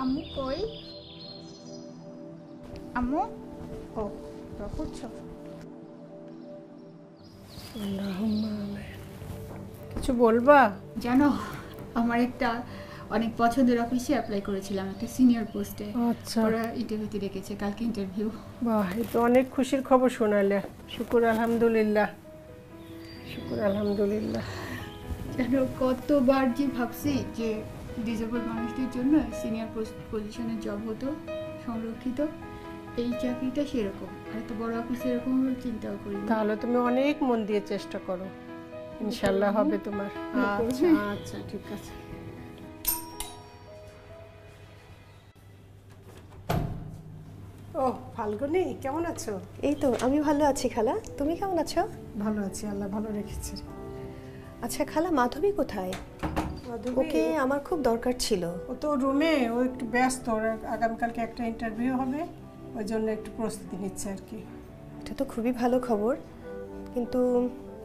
আম্মু কই? আম্মু ও করছো? কিছু বলবা? জানো, আমার একটা অনেক পছন্দের অফিসে অ্যাপ্লাই করেছিলাম একটা সিনিয়র পোস্টে। আচ্ছা, ওরা ইন্টারভিউতে রেখেছে, কালকে ইন্টারভিউ। বাহ, এই তো অনেক খুশির খবর শোনালে। শুকুর আলহামদুলিল্লাহ, শুকুর আলহামদুলিল্লাহ। জানো, কতবার যে ভাবছি যে ডিসেবল মানুষদের জন্য সিনিয়র পজিশনের জব হতো সংরক্ষিত, এই চাকরিটা সেরকম। আর এত বড় অফিসে এরকম চিন্তাও করি। তাহলে তুমি অনেক মন দিয়ে চেষ্টা করো, ইনশাল্লাহ হবে তোমার। আচ্ছা আচ্ছা, ঠিক আছে। ও ফাল্গুনি, কেমন আছো? এই তো আমি ভালো আছি খালা, তুমি কেমন আছো? ভালো আছি, আল্লাহ ভালো রেখেছে। আচ্ছা খালা, মাধবী কোথায়? ওকে আমার খুব দরকার ছিল। ও তো রুমে, ও একটু ব্যস্ত, ওর আগামীকালকে একটা ইন্টারভিউ হবে, ওই জন্য একটু প্রস্তুতি নিচ্ছে আর কি। এটা তো খুবই ভালো খবর, কিন্তু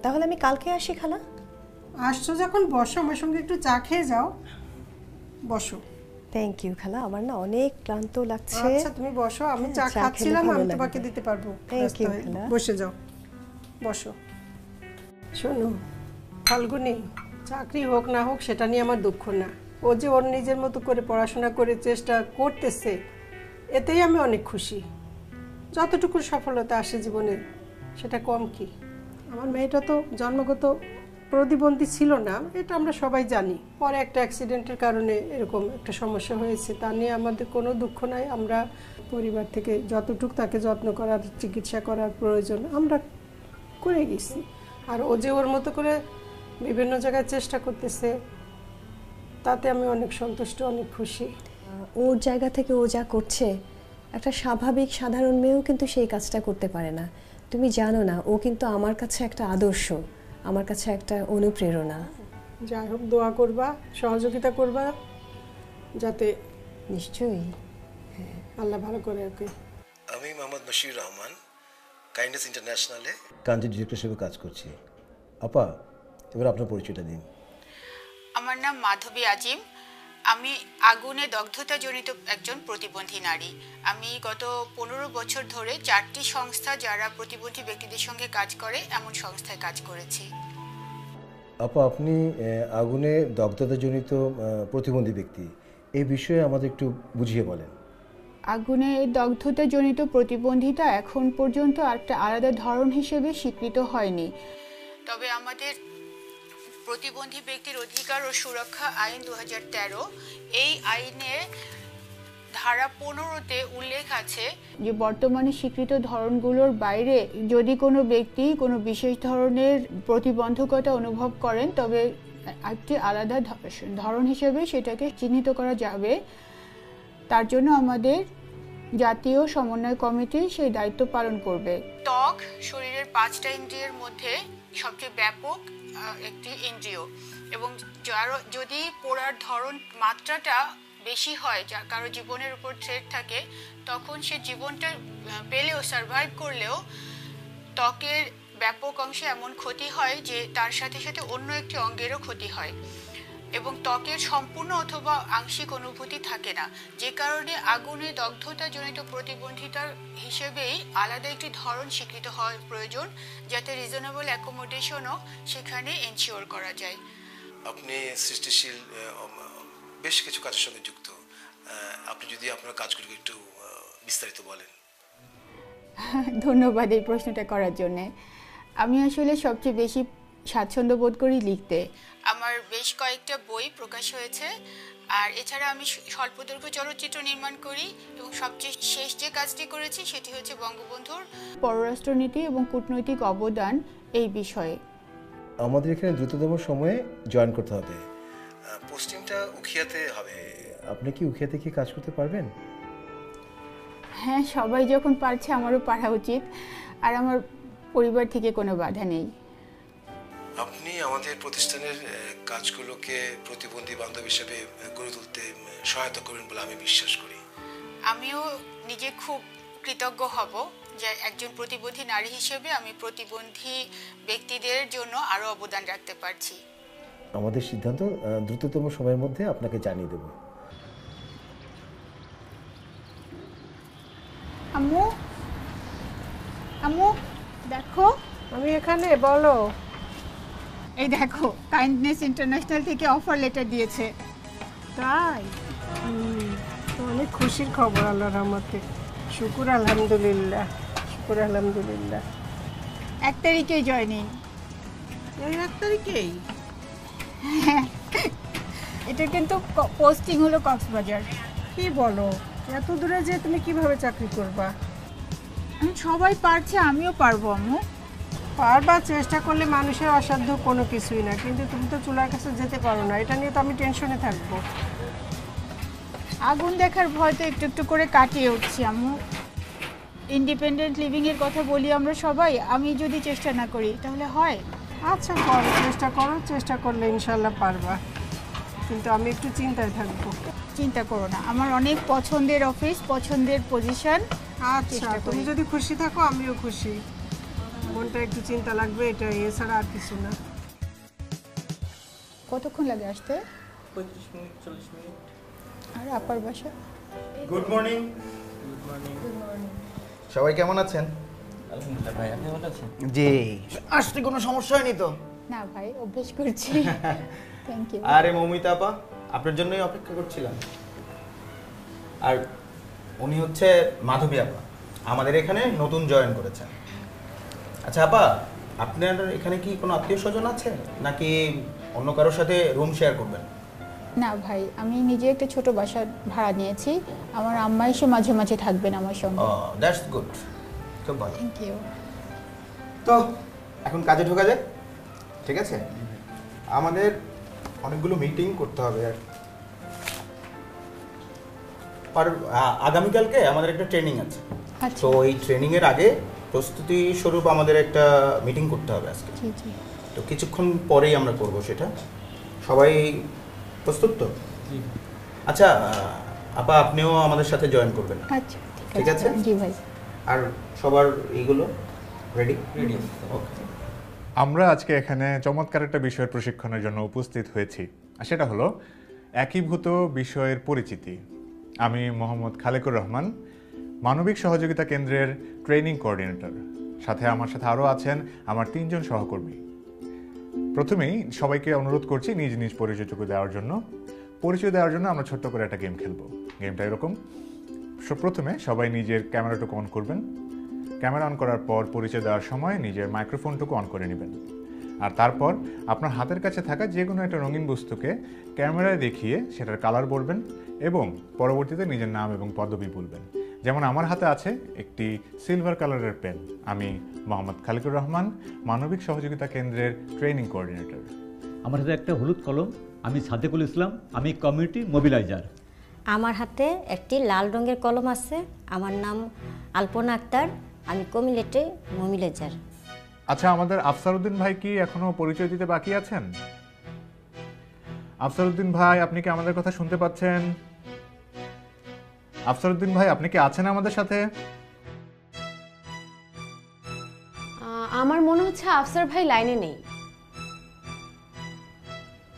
তাহলে আমি কালকে আসি খালা? আসছো যখন বসো, আমার সঙ্গে একটু চা খেয়ে যাও, বসো। থ্যাংক ইউ খালা, আমার না অনেক ক্লান্ত লাগছে। আচ্ছা তুমি বসো, আমি চা খাচ্ছিলাম, আমি তোমাকে দিতে পারবো। থ্যাংক ইউ খালা। বসে যাও, বসো। শোনো ফাল্গুনি, চাকরি হোক না হোক সেটা নিয়ে আমার দুঃখ না। ও যে ওর নিজের মতো করে পড়াশোনা করে চেষ্টা করতেছে, এতেই আমি অনেক খুশি। যতটুকু সফলতা আসে জীবনে সেটা কম কি? আমার মেয়েটা তো জন্মগত প্রতিবন্ধী ছিল না, এটা আমরা সবাই জানি। পরে একটা অ্যাক্সিডেন্টের কারণে এরকম একটা সমস্যা হয়েছে, তা নিয়ে আমাদের কোনো দুঃখ নাই। আমরা পরিবার থেকে যতটুকু তাকে যত্ন করার, চিকিৎসা করার প্রয়োজন আমরা করে গেছি। আর ও যে ওর মতো করে বিভিন্ন জায়গায় চেষ্টা করতেছে, তাতে আমি অনেক সন্তুষ্ট, অনেক খুশি। ওর জায়গা থেকে ও যা করছে, একটা স্বাভাবিক সাধারণ মেয়েও কিন্তু সেই কাজটা করতে পারে না। তুমি জানো না, ও কিন্তু আমার কাছে একটা আদর্শ, আমার কাছে একটা অনুপ্রেরণা। যাই হোক, দোয়া করবা, সহযোগিতা করবা, যাতে নিশ্চয়ই। আল্লাহ ভালো করে ওকে। আমি মোহাম্মদ মশিউর রহমান, কাইন্ডনেস ইন্টারন্যাশনালে কান্ট্রি ডিরেক্টর হিসেবে কাজ করছি। আপা, এবার আপনার পরিচয়টা দিন। আমার নাম মাধবী আজিম। আমি আগুনে দগ্ধতাজনিত একজন প্রতিবন্ধী নারী। আমি গত 15 বছর ধরে 4টি সংস্থা যারা প্রতিবন্ধী ব্যক্তিদের সঙ্গে কাজ করে এমন সংস্থায় কাজ করেছি। আপা, আপনি আগুনে দগ্ধতাজনিত প্রতিবন্ধী ব্যক্তি, এই বিষয়ে আমাদের একটু বুঝিয়ে বলেন। আগুনে দগ্ধতাজনিত প্রতিবন্ধিতা এখন পর্যন্ত একটা আলাদা ধরন হিসেবে স্বীকৃত হয়নি। তবে আমাদের প্রতিবন্ধী ব্যক্তির অধিকার ও সুরক্ষা আইন 2013, এই আইনে ধারা 15-তে উল্লেখ আছে যে বর্তমানে স্বীকৃত ধরনগুলোর বাইরে যদি কোনো ব্যক্তি কোনো বিশেষ ধরনের প্রতিবন্ধকতা অনুভব করেন, তবে একটি আলাদা ধরন হিসেবে সেটাকে চিহ্নিত করা যাবে। তার জন্য আমাদের জাতীয় সমন্বয় কমিটি সেই দায়িত্ব পালন করবে। ত্বক শরীরের 5টা ইন্দ্রিয়ের মধ্যে সবচেয়ে ব্যাপক একটি ইন্দ্রিয়, এবং যদি পোড়ার ধরন মাত্রাটা বেশি হয়, যা কারো জীবনের উপর থ্রেট থাকে, তখন সে জীবনটা পেলেও সার্ভাইভ করলেও ত্বকের ব্যাপক অংশে এমন ক্ষতি হয় যে তার সাথে সাথে অন্য একটি অঙ্গেরও ক্ষতি হয়, এবং ত্বকের সম্পূর্ণ অথবা আংশিক অনুভূতি থাকে না। যে কারণে আগুনে দগ্ধতাজনিত প্রতিবন্ধিতার হিসেবেই আলাদা একটি ধরন স্বীকৃত হওয়া প্রয়োজন, যাতে রিজনেবল অ্যাকোমোডেশনও সেখানে এনশিওর করা যায়। আপনি সৃষ্টিশীল বেশ কিছু কাজের সঙ্গে যুক্ত, আপনি যদি আপনার কাজগুলোকে একটু বিস্তারিত বলেন। ধন্যবাদ এই প্রশ্নটা করার জন্যে। আমি আসলে সবচেয়ে বেশি স্বাচ্ছন্দ্য বোধ করি লিখতে। আমার বেশ কয়েকটা বই প্রকাশ হয়েছে, আর এছাড়া আমি স্বল্পদৈর্ঘ্য চলচ্চিত্র নির্মাণ করি, এবং সবচেয়ে শেষ যে কাজটি করেছি সেটি হচ্ছে বঙ্গবন্ধুর পররাষ্ট্রনীতি এবং কূটনৈতিক অবদান এই বিষয়ে। আমাদের এখানে দ্রুততম সময়ে জয়েন করতে হবে, পোস্টিংটা উখিয়াতে হবে। আপনি কি উখিয়াতে কি কাজ করতে পারবেন? হ্যাঁ, সবাই যখন পারছে আমারও পারা উচিত, আর আমার পরিবার থেকে কোনো বাধা নেই। আপনি আমাদের প্রতিষ্ঠানের কাজগুলোকে প্রতিবন্ধী বান্ধব হিসেবে গড়ে তুলতে সহায়তা করবেন বলে আমি বিশ্বাস করি। আমিও নিজে খুব কৃতজ্ঞ হব যে একজন প্রতিবন্ধী নারী হিসেবে আমি প্রতিবন্ধী ব্যক্তিদের জন্য আরও অবদান রাখতে পারছি। আমাদের সিদ্ধান্ত দ্রুততম সময়ের মধ্যে আপনাকে জানিয়ে দেব। আম্মু, আম্মু দেখো, আমি এখানে, বলো। এই দেখো কাইন্ডনেস ইন্টারন্যাশনাল থেকে অফার লেটার দিয়েছে। তাই? তো অনেক খুশির খবর আল্লাহর রহমতে। শুকুর আলহামদুলিল্লাহ, শুকুর আলহামদুলিল্লাহ। 1 তারিখেই জয়েনিং। এই 1 তারিখেই? এটা কিন্তু পোস্টিং হলো কক্সবাজার। কি বলো, এত দূরে যে তুমি কিভাবে চাকরি করবা? সবাই পারছে, আমিও পারবো আম্মু। পারবা, চেষ্টা করলে মানুষের অসাধ্য কোনো কিছুই না, কিন্তু তুমি তো চুলার কাছে যেতে পারো না, এটা নিয়ে তো আমি টেনশনে থাকবো। আগুন দেখার ভয় তো একটু একটু করে কাটিয়ে উঠছি আম্মু। ইন্ডিপেন্ডেন্ট লিভিং এর কথা বলি আমরা সবাই, আমি যদি চেষ্টা না করি তাহলে হয়? আচ্ছা করো, চেষ্টা করো, চেষ্টা করলে ইনশাল্লাহ পারবা, কিন্তু আমি একটু চিন্তায় থাকবো। চিন্তা করো না, আমার অনেক পছন্দের অফিস, পছন্দের পজিশন। আচ্ছা, তুমি যদি খুশি থাকো আমিও খুশি। মনটা একটু চিন্তা লাগবে, এটা এছাড়া আর কিছু না। কতক্ষণ লাগে আসতে? 35 মিনিট 40 মিনিট। আর আপার বাসা? Good morning. Good morning. সবাই কেমন আছেন? আলহামদুলিল্লাহ ভাই, আপনি ভালো আছেন? জি, আসতে কোনো সমস্যা হয়নি তো? না ভাই, অভ্যেস করছি। Thank you. আরে মৌমিতা আপা, আপনার জন্যই অপেক্ষা করছিলাম। আর উনি হচ্ছে মাধবী আপা, আমাদের এখানে নতুন জয়েন করেছেন। আচ্ছা আপা, আপনার এখানে কি কোনো আত্মীয় স্বজন আছে নাকি অন্য কারোর সাথে রুম শেয়ার করবেন? না ভাই, আমি নিজে একটা ছোট বাসা ভাড়া নিয়েছি। আমার আম্মা এসে মাঝে মাঝে থাকবেন আমার সঙ্গে। দ্যাটস গুড, খুব ভালো। Thank you. তো এখন কাজে ঢোকা যায়, ঠিক আছে? আমাদের অনেকগুলো মিটিং করতে হবে আর আগামীকালকে আমাদের একটা ট্রেনিং আছে। আচ্ছা। তো এই ট্রেনিং এর আগে প্রস্তুতি স্বরূপ আমাদের একটা মিটিং করতে হবে আজকে। জি জি। তো কিছুক্ষণ পরেই আমরা করব সেটা। সবাই প্রস্তুত তো? জি। আচ্ছা আপা, আপনিও আমাদের সাথে জয়েন করবেন। আচ্ছা ঠিক আছে? জি ভাই। আর সবার এইগুলো রেডি? রেডি। ওকে। আমরা আজকে এখানে চমৎকার একটা বিষয়ের প্রশিক্ষণের জন্য উপস্থিত হয়েছি, আর সেটা হলো একীভূত বিষয়ের পরিচিতি। আমি মোহাম্মদ খালেকুর রহমান, মানবিক সহযোগিতা কেন্দ্রের ট্রেনিং কোঅর্ডিনেটর। সাথে আমার সাথে আরও আছেন আমার 3 জন সহকর্মী। প্রথমেই সবাইকে অনুরোধ করছি নিজ নিজ পরিচয়টুকু দেওয়ার জন্য। পরিচয় দেওয়ার জন্য আমরা ছোট্ট করে একটা গেম খেলবো। গেমটা এরকম, প্রথমে সবাই নিজের ক্যামেরাটুকু অন করবেন। ক্যামেরা অন করার পর পরিচয় দেওয়ার সময় নিজের মাইক্রোফোনটুকু অন করে নেবেন। আর তারপর আপনার হাতের কাছে থাকা যে কোনো একটা রঙিন বস্তুকে ক্যামেরায় দেখিয়ে সেটার কালার বলবেন এবং পরবর্তীতে নিজের নাম এবং পদবি বলবেন। যেমন আমার হাতে আছে একটি সিলভার কালারের পেন। আমি মোহাম্মদ খালেকুর রহমান, মানবিক সহযোগিতা কেন্দ্রের ট্রেনিং কোঅর্ডিনেটর। আমার হাতে একটা হলুদ কলম, আমি সাদেকুল ইসলাম, আমি কমিউনিটি মোবিলাইজার। আমার হাতে একটি লাল রঙের কলম আছে, আমার নাম আলপনা আক্তার, আমি কমিউনিটি মোবিলাইজার। আচ্ছা, আমাদের আফসারউদ্দিন ভাই কি এখনো পরিচয় দিতে বাকি আছেন? আফসারউদ্দিন ভাই, আপনি কি আমাদের কথা শুনতে পাচ্ছেন? আফসারউদ্দিন ভাই, আপনি কি আছেন আমাদের সাথে? আমার মনে হচ্ছে আফসার ভাই লাইনে নেই।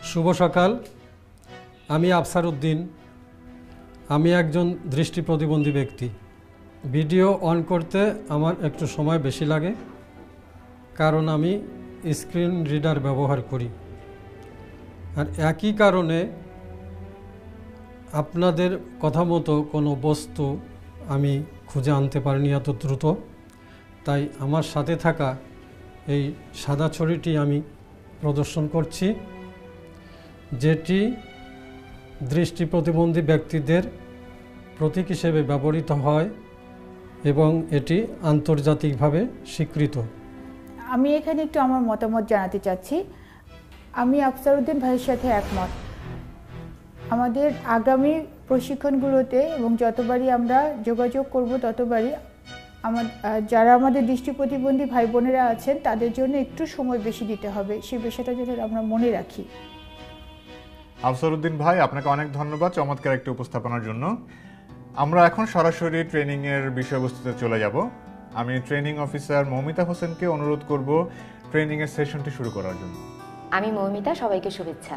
শুভ সকাল, আমি আফসার উদ্দিন। আমি একজন দৃষ্টি প্রতিবন্ধী ব্যক্তি। ভিডিও অন করতে আমার একটু সময় বেশি লাগে, কারণ আমি স্ক্রিন রিডার ব্যবহার করি। আর একই কারণে আপনাদের কথা মতো কোনো বস্তু আমি খুঁজে আনতে পারিনি এত দ্রুত। তাই আমার সাথে থাকা এই সাদা ছড়িটি আমি প্রদর্শন করছি, যেটি দৃষ্টি প্রতিবন্ধী ব্যক্তিদের প্রতীক হিসেবে ব্যবহৃত হয় এবং এটি আন্তর্জাতিকভাবে স্বীকৃত। আমি এখানে একটু আমার মতামত জানাতে চাচ্ছি। আমি আফসারউদ্দিন ভাইয়ের সাথে একমত। আমাদের আগামী প্রশিক্ষণগুলোতে এবং যতবারই আমরা যোগাযোগ করব ততবারই যারা আমাদের দৃষ্টি প্রতিবন্ধী ভাই বোনেরা আছেন তাদের জন্য একটু সময় বেশি দিতে হবে, সেই বিষয়টা যেন আমরা মনে রাখি। আফসারউদ্দিন ভাই, আপনাকে অনেক ধন্যবাদ চমৎকার একটা উপস্থাপনার জন্য। আমরা এখন সরাসরি ট্রেনিংয়ের বিষয়বস্তুতে চলে যাব। আমি ট্রেনিং অফিসার মৌমিতা হোসেনকে অনুরোধ করব ট্রেনিংয়ের সেশনটি শুরু করার জন্য। আমি মৌমিতা, সবাইকে শুভেচ্ছা।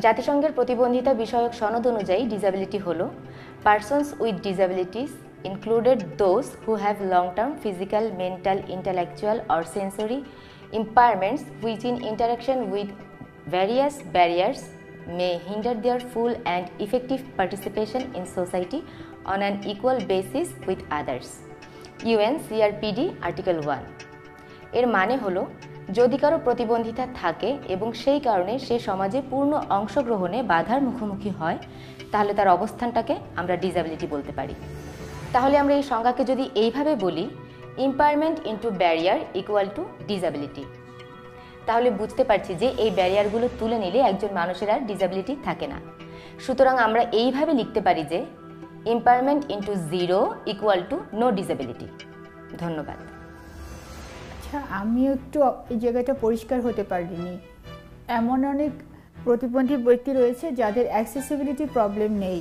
জাতিসংঘের প্রতিবন্ধিতা বিষয়ক সনদ অনুযায়ী ডিসেবিলিটি হলো persons with disabilities included those who have long-term physical, mental, intellectual or sensory impairments which in interaction with various barriers may hinder their full and effective participation in society on an equal basis with others. UNCRPD Article 1 এর মানে হলো যদি কারো প্রতিবন্ধিতা থাকে এবং সেই কারণে সে সমাজে পূর্ণ অংশগ্রহণে বাধার মুখোমুখি হয় তাহলে তার অবস্থানটাকে আমরা ডিসএবিলিটি বলতে পারি। তাহলে আমরা এই সংজ্ঞাকে যদি এইভাবে বলি impairment into barrier equal to disability, তাহলে বুঝতে পারছি যে এই ব্যারিয়ারগুলো তুলে নিলে একজন মানুষের আর ডিসএবিলিটি থাকে না। সুতরাং আমরা এইভাবে লিখতে পারি যে impairment into 0 equal to know disability. ধন্যবাদ। আচ্ছা, আমি একটু এই জায়গাটা পরিষ্কার হতে পারিনি। এমন অনেক প্রতিবন্ধী ব্যক্তি রয়েছে যাদের অ্যাক্সেসিবিলিটি প্রবলেম নেই,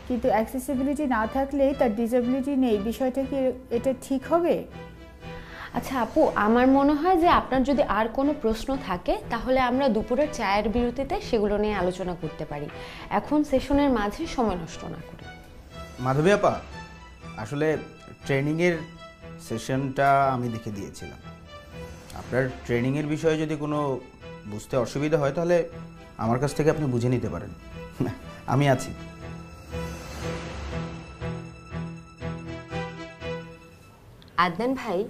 কিন্তু অ্যাক্সেসিবিলিটি না থাকলেই তার ডিসএবিলিটি নেই, বিষয়টা কি এটা ঠিক হবে? আচ্ছা আপু, আমার মনে হয় যে আপনার যদি আর কোনো প্রশ্ন থাকে তাহলে আমরা দুপুরের চায়ের বিরতিতে সেগুলো নিয়ে আলোচনা করতে পারি, এখন সেশনের মাঝে সময় নষ্ট না করে। মাধবী আপা, আসলে ট্রেনিংয়ের সেশনটা আমি দেখে দিয়েছিলাম। আপনার ট্রেনিংয়ের বিষয়ে যদি কোনো বুঝতে অসুবিধা হয় তাহলে আমার কাছ থেকে আপনি বুঝে নিতে পারেন, আমি আছি। আদনান ভাই,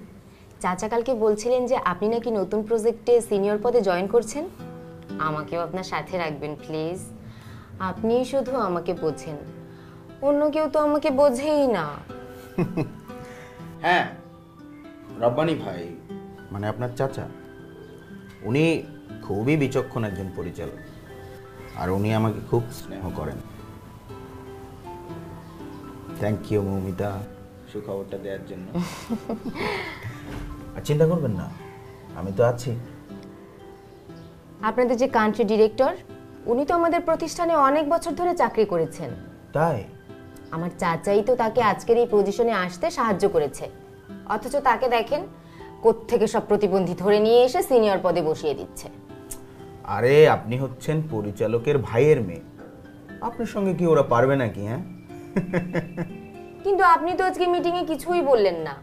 চাচা কালকে বলছিলেন যে আপনি নাকি নতুন প্রজেক্টে সিনিয়র পদে জয়েন করছেন। আমাকেও আপনার সাথে রাখবেন প্লিজ। আপনিই শুধু আমাকে বোঝেন, অন্য কেউ তো আমাকে বোঝেই না। হ্যাঁ, রব্বানী ভাই মানে আপনার চাচা, উনি খুবই বিচক্ষণ একজন পরিচালক, আর উনি আমাকে খুব স্নেহ করেন। থ্যাংক ইউ মৌমিতা সুখবরটা দেওয়ার জন্য। আর চিন্তা করবেন না, আমি তো আছি। আপনাদের যে কান্ট্রি ডিরেক্টর, উনি তো আমাদের প্রতিষ্ঠানে অনেক বছর ধরে চাকরি করেছেন। তাই? আমার চাচাই তো তাকে আজকের এই পজিশনে আসতে সাহায্য করেছে, অথচ তাকে দেখেন কোত্থেকে সব প্রতিবন্ধী ধরে নিয়ে এসে সিনিয়র পদে বসিয়ে দিচ্ছে। আরে আপনি হচ্ছেন পরিচালকের ভাইয়ের মেয়ে, আপনার সঙ্গে কি ওরা পারবে নাকি? হ্যাঁ, কিন্তু আপনি তো আজকে মিটিংয়ে কিছুই বললেন না।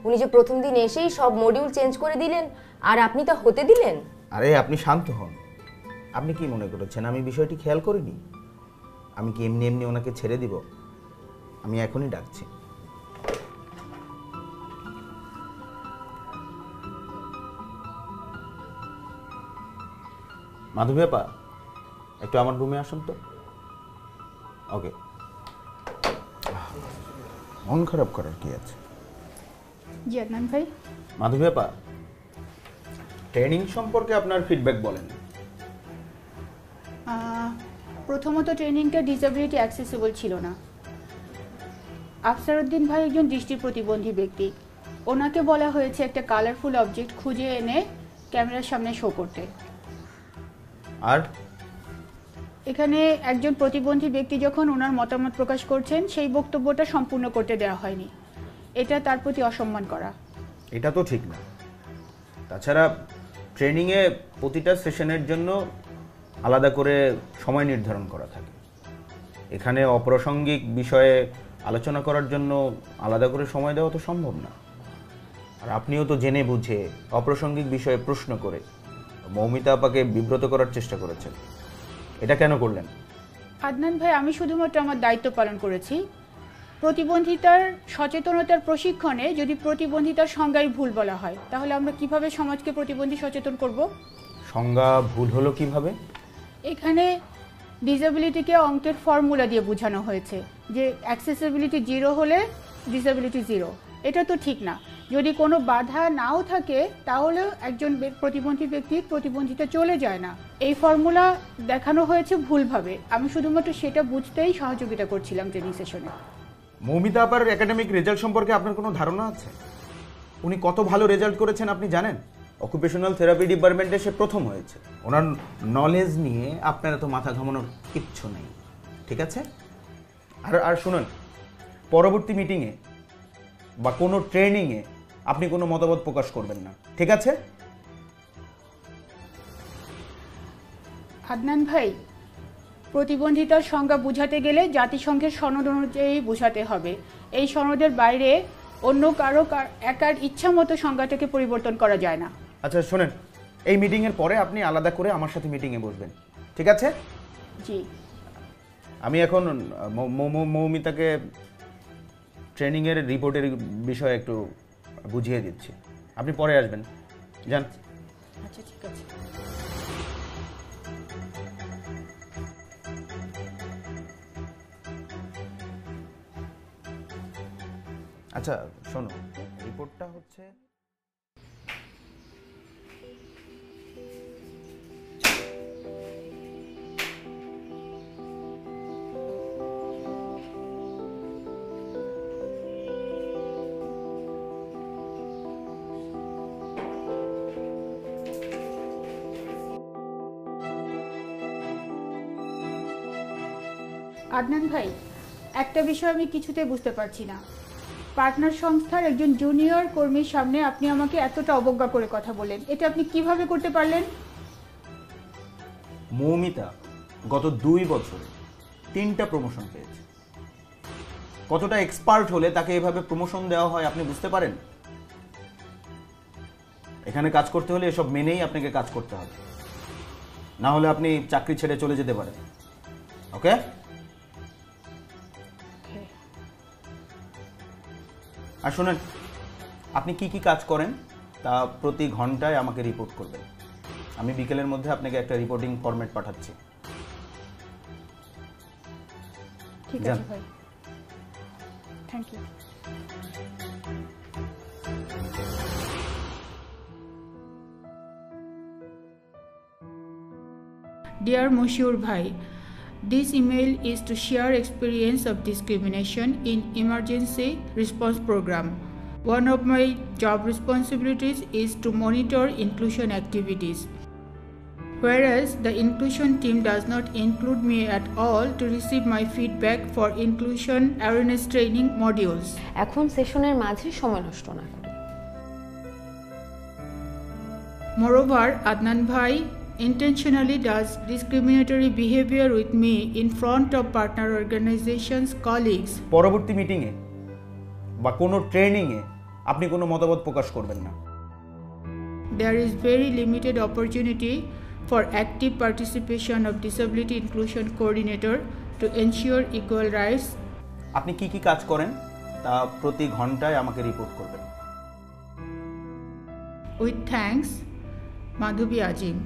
উনি যে প্রথম দিন এসেই সব মডিউল চেঞ্জ করে দিলেন, আর আপনি তা হতে দিলেন? আরে আপনি শান্ত হন। আপনি কি মনে করেছেন আমি বিষয়টি খেয়াল করিনি? আমি কি এমনি এমনি ওনাকে ছেড়ে দিব? আমি এখনই ডাকছি। মাধবী আপা, একটু আমার রুমে আসুন তো। ওকে। মন খারাপ করার কি আছে? জি আদনান ভাই। মাধবী আপা, ট্রেনিং সম্পর্কে আপনার ফিডব্যাক বলেন। প্রথমত ট্রেনিংটা ডিসএবিলিটি অ্যাক্সেসিবল ছিল না। আফসারউদ্দিন ভাই একজন দৃষ্টি প্রতিবন্ধী ব্যক্তি, ওনাকে বলা হয়েছে একটা কালারফুল অবজেক্ট খুঁজে এনে ক্যামেরার সামনে শো করতে। আর এখানে একজন প্রতিবন্ধী ব্যক্তি যখন ওনার মতামত প্রকাশ করছেন, সেই বক্তব্যটা সম্পূর্ণ করতে দেওয়া হয়নি। এটা তার প্রতি অসম্মান করা। এটা তো ঠিক না। তাছাড়া ট্রেনিংয়ে প্রতিটা সেশনের জন্য আলাদা করে সময় নির্ধারণ করা থাকে। এখানে অপ্রাসঙ্গিক বিষয়ে আলোচনা করার জন্য আলাদা করে সময় দেওয়া তো সম্ভব না। আর আপনিও তো জেনে বুঝে অপ্রাসঙ্গিক বিষয়ে প্রশ্ন করে মৌমিতা আপাকে বিব্রত করার চেষ্টা করেছেন। এটা কেন করলেন? আদনান ভাই, আমি শুধুমাত্র আমার দায়িত্ব পালন করেছি। প্রতিবন্ধিতার সচেতনতার প্রশিক্ষণে যদি প্রতিবন্ধিতার সংজ্ঞাই ভুল বলা হয়, তাহলে আমরা কিভাবে সমাজকে প্রতিবন্ধী সচেতন করব? সংজ্ঞা ভুল হলো কিভাবে? এখানে ডিসএবিলিটিকে অঙ্কের ফর্মুলা দিয়ে বোঝানো হয়েছে যে অ্যাক্সেসিবিলিটি 0 হলে ডিসএবিলিটি 0। এটা তো ঠিক না। যদি কোনো বাধা নাও থাকে তাহলে একজন প্রতিবন্ধী ব্যক্তির প্রতিবন্ধিতা চলে যায় না। এই ফর্মুলা দেখানো হয়েছে ভুলভাবে। আমি শুধুমাত্র সেটা বুঝতেই সহযোগিতা করছিলাম ট্রেনিং সেশনে। মৌমিতা আপার একাডেমিক রেজাল্ট সম্পর্কে আপনার কোনো ধারণা আছে? উনি কত ভালো রেজাল্ট করেছেন আপনি জানেন? অকুপেশনাল থেরাপি ডিপার্টমেন্টে সে প্রথম হয়েছে। ওনার নলেজ নিয়ে আপনার এত মাথা ঘামানোর কিচ্ছু নেই, ঠিক আছে? আর শুনুন, পরবর্তী মিটিংয়ে বা কোনো ট্রেনিংয়ে আপনি কোনো মতামত প্রকাশ করবেন না, ঠিক আছে? আদনান ভাই, প্রতিবন্ধিতার সংজ্ঞা বোঝাতে গেলে জাতিসংঘের সনদ অনুযায়ী বোঝাতে হবে। এই সনদের বাইরে অন্য কারো একার ইচ্ছা মতো সংজ্ঞাটাকে পরিবর্তন করা যায় না। আচ্ছা শোনেন, এই মিটিংয়ের পরে আপনি আলাদা করে আমার সাথে মিটিংয়ে বসবেন, ঠিক আছে? জি। আমি এখন মৌমিতাকে ট্রেনিংয়ের রিপোর্টের বিষয়ে একটু বুঝিয়ে দিচ্ছি, আপনি পরে আসবেন, যান। আচ্ছা ঠিক আছে। আচ্ছা শোনো, রিপোর্টটা হচ্ছে আদনান ভাই, একটা বিষয় আমি কিছুতে বুঝতে পারছি না। পার্টনার সংস্থার একজন জুনিয়র কর্মীর সামনে আপনি আমাকে এতটা অবজ্ঞা করে কথা বলেন, এটা আপনি কিভাবে করতে পারলেন? মৌমিতা গত 2 বছরে 3টা প্রমোশন পেয়েছে। কতটা এক্সপার্ট হলে তাকে এভাবে প্রমোশন দেওয়া হয় আপনি বুঝতে পারেন? এখানে কাজ করতে হলে এসব মেনেই আপনাকে কাজ করতে হবে, না হলে আপনি চাকরি ছেড়ে চলে যেতে পারেন। ওকে? আর শুনেন, আপনি কি কি কাজ করেন তা প্রতি ঘন্টায় আমাকে রিপোর্ট করবেন। আমি বিকেলের মধ্যে আপনাকে একটা রিপোর্টিং ফরম্যাট পাঠাচ্ছি। ঠিক আছে ভাই, thank you. Dear Moshiur Bhai, this email is to share experience of discrimination in emergency response program. One of my job responsibilities is to monitor inclusion activities. Whereas the inclusion team does not include me at all to receive my feedback for inclusion awareness training modules. এখন সেশনের মাঝে সময় নষ্ট না করে। Moreover, Adnan Bhai intentionally does discriminatory behavior with me in front of partner organizations colleagues. পরবর্তী মিটিংয়ে বা কোনো ট্রেনিংয়ে আপনি কোনো মতামত প্রকাশ করবেন না। There is very limited opportunity for active participation of disability inclusion coordinator to ensure equal rights. আপনি কি কি কাজ করেন তা প্রতি ঘন্টায় আমাকে রিপোর্ট করবেন। With thanks, Madhubi Ajim.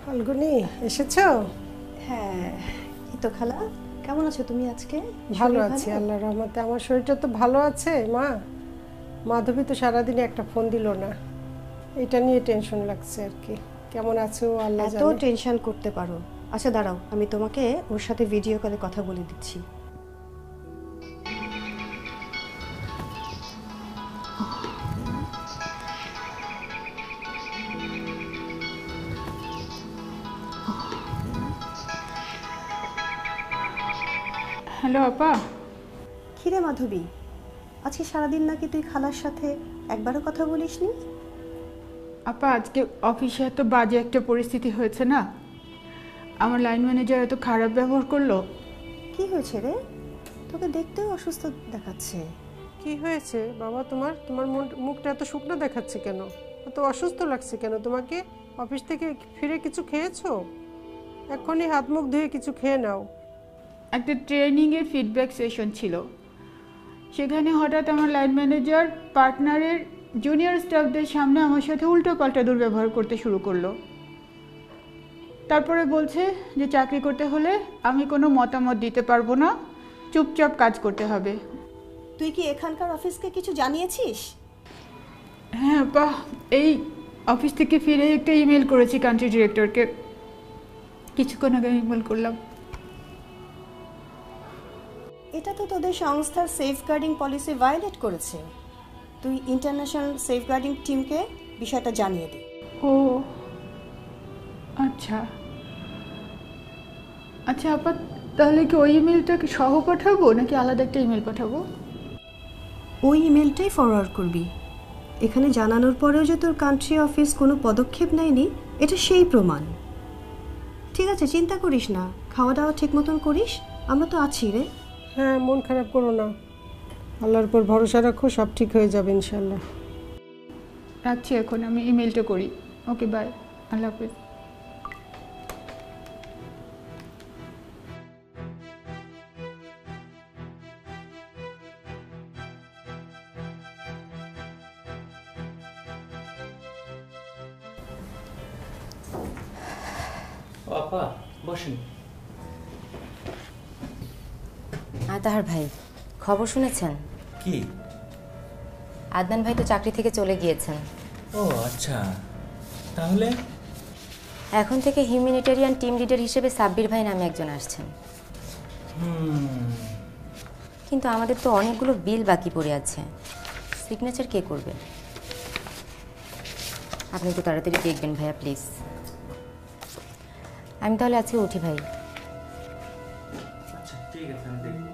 Falguni, এসেছো? হ্যাঁ, এই তো খালা, কেমন আছো তুমি আজকে? ভালো আছি আল্লাহর রহমতে। আমার শরীরটা তো ভালো আছে মা। মাধবী তো সারাদিনে একটা ফোন দিল না, এটা নিয়ে টেনশন লাগছে আর কি। কেমন আছো আল্লাহ জানে। এত টেনশন করতে পারো? আচ্ছা দাঁড়াও, আমি তোমাকে ওর সাথে ভিডিও কলে কথা বলে দিচ্ছি। হ্যালো আপা। কিরে মাধবী, আজকে সারাদিন নাকি তুই খালার সাথে একবারও কথা বলিসনি? আপা, আজকে অফিসে এত বাজে একটা পরিস্থিতি হয়েছে না, আমার লাইন ম্যানেজার এত খারাপ ব্যবহার করলো। কি হয়েছে রে? তোকে দেখতেও অসুস্থ দেখাচ্ছে। কি হয়েছে বাবা তোমার? তোমার মুখটা এত শুকনো দেখাচ্ছে কেন? এত অসুস্থ লাগছে কেন তোমাকে? অফিস থেকে ফিরে কিছু খেয়েছো? এখনই হাত মুখ ধুয়ে কিছু খেয়ে নাও। একটা ট্রেনিংয়ের ফিডব্যাক সেশন ছিল, সেখানে হঠাৎ আমার লাইন ম্যানেজার পার্টনারের জুনিয়র স্টাফদের সামনে আমার সাথে উল্টো পাল্টা দুর্ব্যবহার করতে শুরু করলো। তারপরে বলছে যে চাকরি করতে হলে আমি কোনো মতামত দিতে পারবো না, চুপচাপ কাজ করতে হবে। তুই কি এখানকার অফিসকে কিছু জানিয়েছিস? হ্যাঁ আপা, এই অফিস থেকে ফিরে একটা ইমেল করেছি কান্ট্রি ডিরেক্টরকে, কিছুক্ষণ আগে ইমেল করলাম। এটা তো তোদের সংস্থার সেফগার্ডিং পলিসি ভায়োলেট করেছে। তুই ইন্টারন্যাশনাল সেফগার্ডিং টিমকে বিষয়টা জানিয়ে দে। ও আচ্ছা আচ্ছা আপা, তাহলে কি ওই ইমেলটাকে সহ পাঠাবো নাকি আলাদা একটা ইমেল পাঠাবো? ওই ইমেলটাই ফরওয়ার্ড করবি। এখানে জানানোর পরেও যে তোর কান্ট্রি অফিস কোনো পদক্ষেপ নেয়নি, এটা সেই প্রমাণ। ঠিক আছে, চিন্তা করিস না, খাওয়া দাওয়া ঠিক মতন করিস, আমরা তো আছি রে। হ্যাঁ, মন খারাপ করো না, আল্লাহর উপর ভরসা রাখো, সব ঠিক হয়ে যাবে ইনশাল্লাহ। রাখছি এখন, আমি ইমেলটা করি। ওকে, বাই, আল্লাহ হাফেজ। আপা বসেন। তাহার ভাই, খবর শুনেছেন? কি? আদনান ভাই তো চাকরি থেকে চলে গিয়েছেন। ও আচ্ছা, তাহলে এখন থেকে হিউম্যানিটেরিয়ান টিম লিডার হিসেবে সাব্বির ভাই নামে একজন আসছেন। কিন্তু আমাদের তো অনেকগুলো বিল বাকি পড়ে আছে, সিগনেচার কে করবে? আপনি একটু তাড়াতাড়ি দেখবেন ভাইয়া প্লিজ। আমি তাহলে আজকে উঠি ভাই। আচ্ছা ঠিক আছে, আমি দেখব।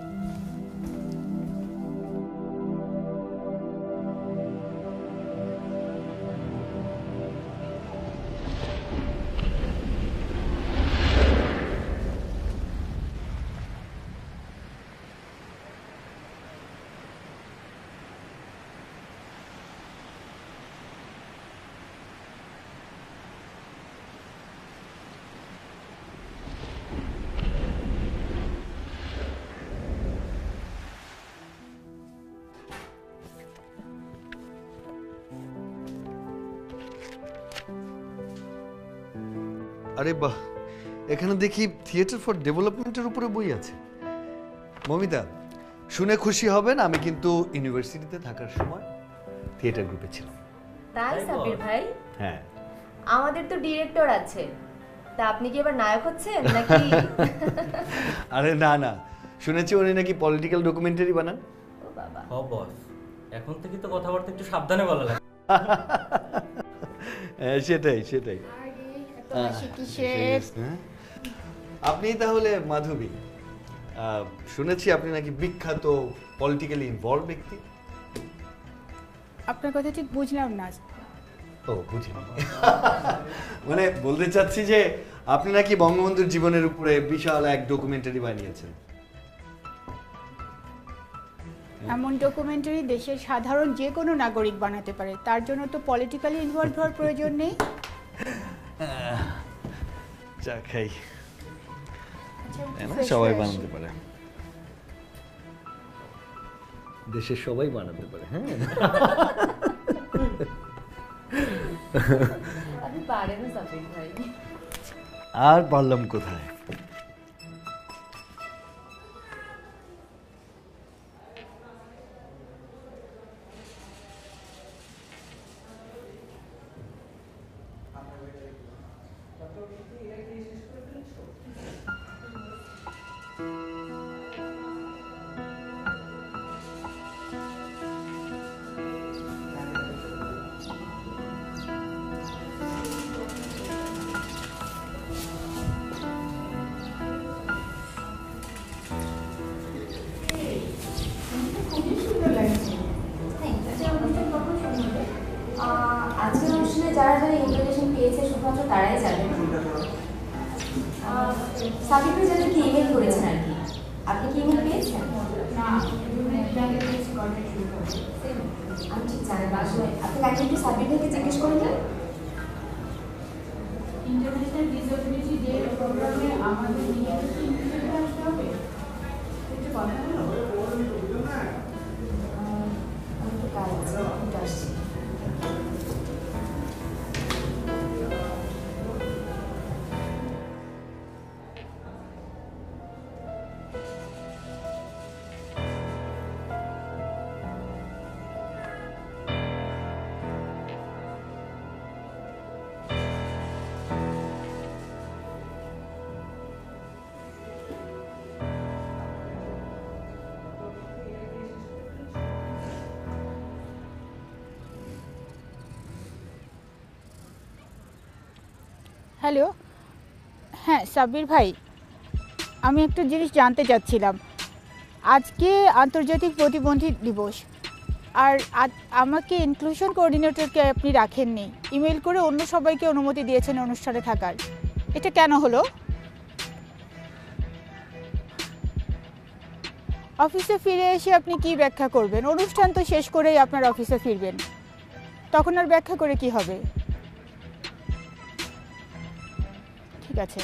আরে বাহ, এখানে দেখি থিয়েটার ফর ডেভেলপমেন্টের উপরে বই আছে। মমিতা, শুনে খুশি হবেন, আমি কিন্তু ইউনিভার্সিটিতে থাকার সময় থিয়েটার গ্রুপে ছিলাম। তাই সাব্বির ভাই? হ্যাঁ। আমাদের তো ডিরেক্টর আছে, তা আপনি কি এবার নায়ক হচ্ছেন নাকি? আরে না না, শুনেছি উনি নাকি পলিটিক্যাল ডকুমেন্টারি বানান। ও বাবা। ও বস, এখন থেকে তো কথাবার্তা একটু সাবধানে বলা লাগে। সেটাই সেটাই। আপনি তাহলে মাধবী, শুনেছি আপনি নাকি বিখ্যাত পলিটিক্যালি ইনভলভ ব্যক্তি। আপনার কথা ঠিক বুঝলাম না। ও বুঝলাম, মানে বলতে চাচ্ছি যে আপনি নাকি বঙ্গবন্ধুর জীবনের উপরে বিশাল এক ডকুমেন্টারি বানিয়েছেন। এমন ডকুমেন্টারি দেশের সাধারণ যে কোনো নাগরিক বানাতে পারে, তার জন্য তো পলিটিক্যালি ইনভলভ হওয়ার প্রয়োজন নেই। চা খাই, সবাই বানাতে পারে, দেশের সবাই বানাতে পারে। হ্যাঁ, আপনি পারেন সাব্বির ভাই। আর পারলাম কোথায়। আজকের অনুষ্ঠানে যারা যারা ইনভিটেশন পেয়েছে শুধুমাত্র তারাই যাবেন। সাব্বির ভাই যাদেরকে ইমেল করেছেন আর কি, আপনি কি ইমেল পেয়েছেন? আমি ঠিক জানি না আসলে, আপনি কাকে একটু সাব্বির ভাইকে জিজ্ঞেস করে দেন। ইন্টারন্যাশনাল ডিসএবিলিটি ডে প্রোগ্রামে আমাদের ইনভিটেশন আসতে হবে, একটু কথা বলো। আমি তো কাজ আছে, একটু আসছি। হ্যালো, হ্যাঁ সাব্বির ভাই, আমি একটা জিনিস জানতে চাচ্ছিলাম। আজকে আন্তর্জাতিক প্রতিবন্ধী দিবস, আর আমাকে ইনক্লুশন কোঅর্ডিনেটরকে আপনি রাখেননি, ইমেল করে অন্য সবাইকে অনুমতি দিয়েছেন অনুষ্ঠানে থাকার, এটা কেন হলো? অফিসে ফিরে এসে আপনি কি ব্যাখ্যা করবেন? অনুষ্ঠান তো শেষ করেই আপনার অফিসে ফিরবেন, তখন আর ব্যাখ্যা করে কি হবে? ঠিক আছে।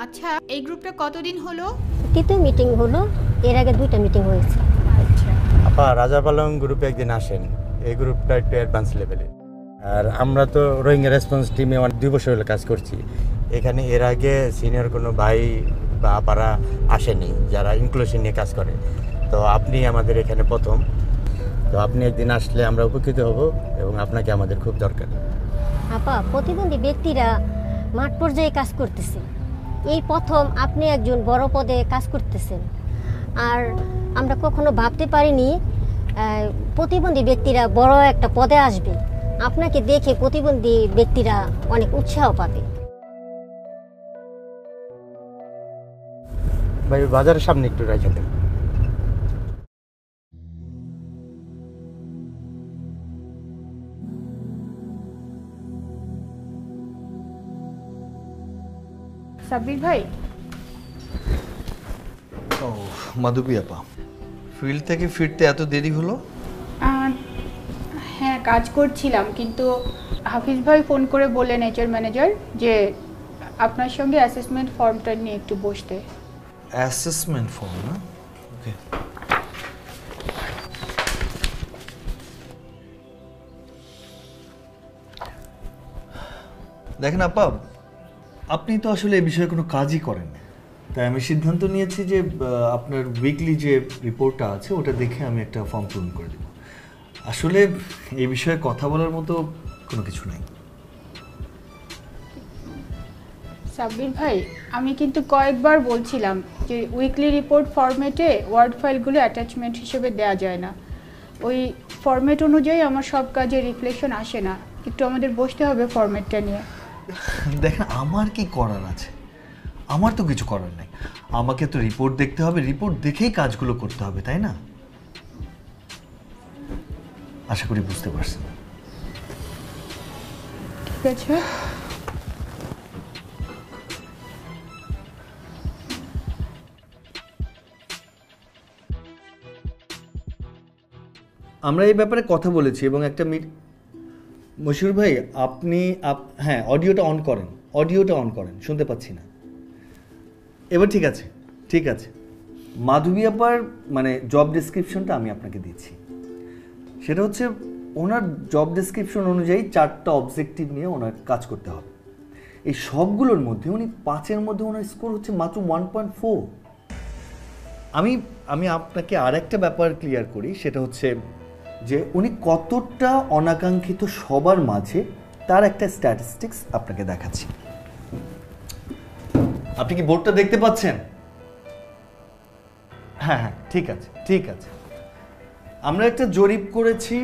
আচ্ছা, এই গ্রুপটা কতদিন হলো? তৃতীয় মিটিং হলো, এর আগে 2টা মিটিং হয়েছে। আচ্ছা আপা, রাজাপালং গ্রুপে একদিন আসেন। এই গ্রুপটা একটু অ্যাডভান্স লেভেলে। আর আমরা তো রোহিঙ্গা রেসপন্স টিমে 2 বছর হলো কাজ করছি। এখানে এর আগে সিনিয়র কোনো ভাই বা আপারা আসেনি যারা ইনক্লুশন নিয়ে কাজ করে। তো আপনি আমাদের এখানে প্রথম। তো আপনি একদিন আসলে আমরা উপকৃত হব এবং আপনাকে আমাদের খুব দরকার। আপা, প্রতিবন্ধী ব্যক্তিরা মাঠ পর্যায়ে কাজ করতেছে, এই প্রথম আপনি একজন বড় পদে কাজ করতেছেন। আর আমরা কখনো ভাবতে পারিনি প্রতিবন্ধী ব্যক্তিরা বড় একটা পদে আসবে। আপনাকে দেখে প্রতিবন্ধী ব্যক্তিরা অনেক উৎসাহ পাবে। ভাই, বাজারের সামনে একটু রেখে দেন। সাব্বির ভাই। ও মাধবী আপা, ফিল্ড থেকে ফিরতে এত দেরি হলো? হ্যাঁ, কাজ করছিলাম, কিন্তু হাফিজ ভাই ফোন করে বললেন, এইচআর ম্যানেজার, যে আপনার সঙ্গে অ্যাসেসমেন্ট ফর্মটা নিয়ে একটু বসতে। অ্যাসেসমেন্ট ফর্ম না? ওকে। দেখেন আপা, আপনি তো আসলে এই বিষয়ে কোনো কাজই করেন না, তাই আমি সিদ্ধান্ত নিয়েছি যে আপনার উইকলি যে রিপোর্টটা আছে ওটা দেখে আমি একটা ফর্ম পূরণ করে দেব। আসলে এই বিষয়ে কথা বলার মতো কোনো কিছু নাই। সাব্বির ভাই, আমি কিন্তু কয়েকবার বলছিলাম যে উইকলি রিপোর্ট ফরম্যাটে ওয়ার্ড ফাইলগুলো অ্যাটাচমেন্ট হিসেবে দেওয়া যায় না। ওই ফরম্যাট অনুযায়ী আমার সব কাজে রিফ্লেকশন আসে না। একটু আমাদের বসতে হবে ফরম্যাটটা নিয়ে। দেখেন, আমার কি করার আছে? আমার তো কিছু করার নাই। আমাকে তো রিপোর্ট দেখতে হবে, রিপোর্ট দেখেই কাজগুলো করতে হবে, তাই না? আশা করি বুঝতে পারছেন। ঠিক আছে। আমরা এই ব্যাপারে কথা বলেছি এবং একটা মশিউর ভাই, আপনি হ্যাঁ, অডিওটা অন করেন, অডিওটা অন করেন, শুনতে পাচ্ছি না। এবার ঠিক আছে, ঠিক আছে। মাধবী আপার মানে জব ডেসক্রিপশনটা আমি আপনাকে দিচ্ছি। সেটা হচ্ছে ওনার জব ডেসক্রিপশন অনুযায়ী 4টা অবজেক্টিভ নিয়ে ওনার কাজ করতে হবে। এই সবগুলোর মধ্যে উনি 5-এর মধ্যে ওনার স্কোর হচ্ছে মাত্র 1.4। আমি আপনাকে আরেকটা ব্যাপার ক্লিয়ার করি, সেটা হচ্ছে যে উনি কতটা অনাকাঙ্ক্ষিত সবার মাঝে তার একটা স্ট্যাটিস্টিক্স আপনাকে দেখাচ্ছি। আপনি কি বোর্ডটা দেখতে পাচ্ছেন? হ্যাঁ হ্যাঁ, ঠিক আছে, ঠিক আছে। আমরা একটা জরিপ করেছি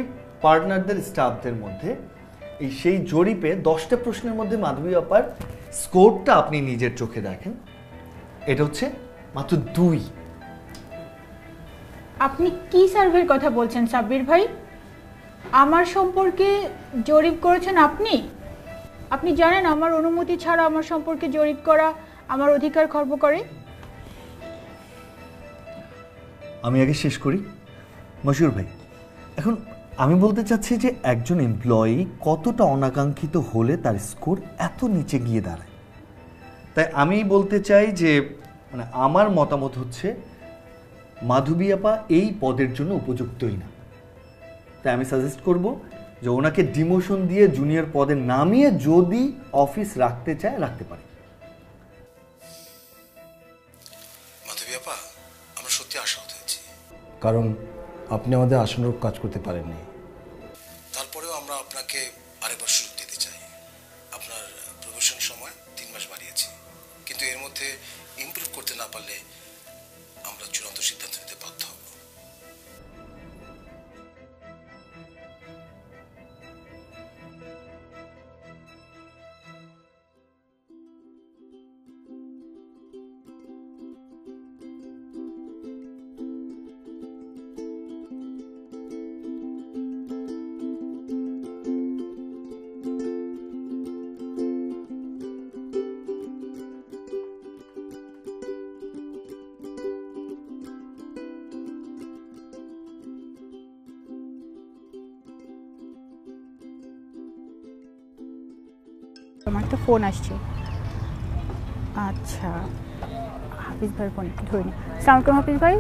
পার্টনারদের, স্টাফদের মধ্যে এই সেই জরিপে 10টা প্রশ্নের মধ্যে মাধবী আপার স্কোরটা আপনি নিজের চোখে দেখেন, এটা হচ্ছে মাত্র 2। আপনি কি সার্ভের কথা বলছেন সাব্বির ভাই? আমার সম্পর্কে জরিপ করেছেন আপনি? আপনি জানেন আমার অনুমতি ছাড়া আমার সম্পর্কে জরিপ করা আমার অধিকার খর্ব করে। আমি আগে শেষ করি মশিউর ভাই। এখন আমি বলতে চাচ্ছি যে একজন এমপ্লয়ি কতটা অনাকাঙ্ক্ষিত হলে তার স্কোর এত নিচে গিয়ে দাঁড়ায়। তাই আমি বলতে চাই যে মানে আমার মতামত হচ্ছে মাধবী আপা এই পদের জন্য উপযুক্তই না। তাই আমি সাজেস্ট করব যে ওনাকে ডিমোশন দিয়ে জুনিয়র পদে নামিয়ে যদি অফিস রাখতে চায় রাখতে পারে। মাধবী আপা, আমরা সত্যি আশাহত হয়েছি, কারণ আপনি আমাদের আশানুরূপ কাজ করতে পারেননি। তারপরেও আমরা আপনাকে আরেকবার সুযোগ দিতে চাই। আপনার প্রমোশন সময় 3 মাস বাড়িয়েছি, কিন্তু এর মধ্যে ইমপ্রুভ করতে না পারলে আমরা চূড়ান্ত সিদ্ধান্ত নিতে বাধ্য হব। তোমার তো ফোন আসছে। আচ্ছা, হাফিজ ভাই ফোন ধরে নি। আসসালামু আলাইকুম হাফিজ ভাই।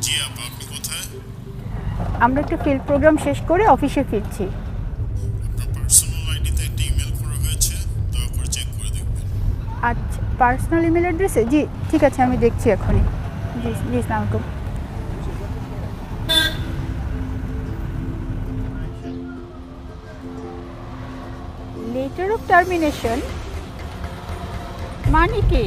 জি আপা, আপনি কোথায়? আমরা একটা ফিল্ড প্রোগ্রাম শেষ করে অফিসে ফিরছি। আপনার পার্সোনাল আইডিতে একটা ইমেল করা হয়েছে, দয়া করে চেক করে দেখবেন। আচ্ছা, পার্সোনাল ইমেল অ্যাড্রেসে? জি ঠিক আছে, আমি দেখছি এখনই। জি জি, আসসালামু আলাইকুম। লেটার অফ টার্মিনেশন মানে কি?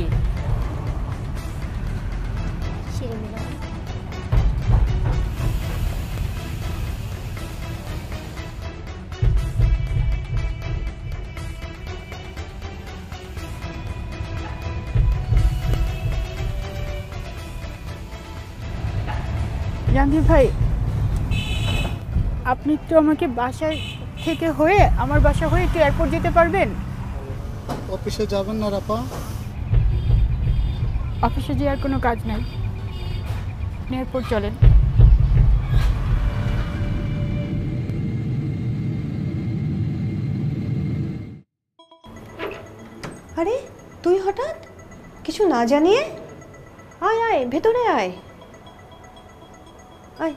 জাহাঙ্গীর ভাই, আপনি একটু আমাকে বাসায় থেকে হয়ে আমার বাসা হয়ে একটু এয়ারপোর্ট যেতে পারবেন? অফিসে যাবেন না রাপা? অফিসে যে আর কোনো কাজ নাই, এয়ারপোর্ট চলেন। আরে তুই হঠাৎ কিছু না জানিয়ে? আয় আয়, ভেতরে আয় আয়।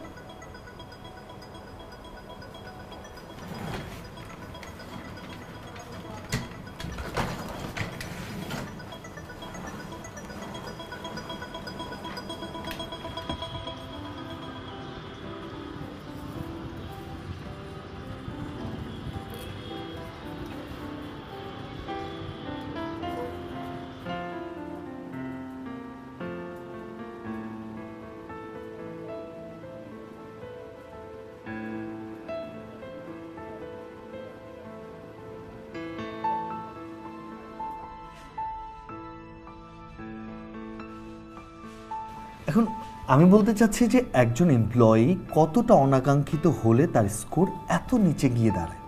এখন আমি বলতে চাচ্ছি যে একজন এমপ্লয়ি কতটা অনাকাঙ্ক্ষিত হলে তার স্কোর এত নিচে গিয়ে দাঁড়ায়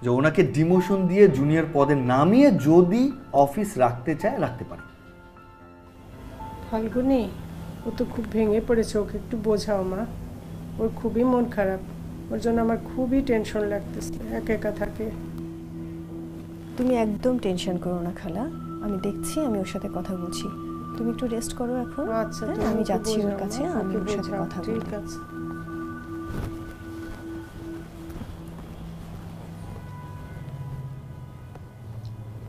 যে ওনাকে ডিমোশন দিয়ে জুনিয়র পদে নামিয়ে যদি অফিস রাখতে চায় রাখতে পারে। ফাল্গুনি, ও তো খুব ভেঙে পড়েছে, ওকে একটু বোঝাও মা। ওর খুবই মন খারাপ, ওর জন্য আমার খুবই টেনশন লাগতেছে, একা একা থাকে। তুমি একদম টেনশন করো না খালা, আমি দেখছি, আমি ওর সাথে কথা বলছি। তুমি একটু রেস্ট করো এখন। আচ্ছা, আমি যাচ্ছি ওর কাছে, আমি ওর সাথে কথা বলবো। ঠিক আছে।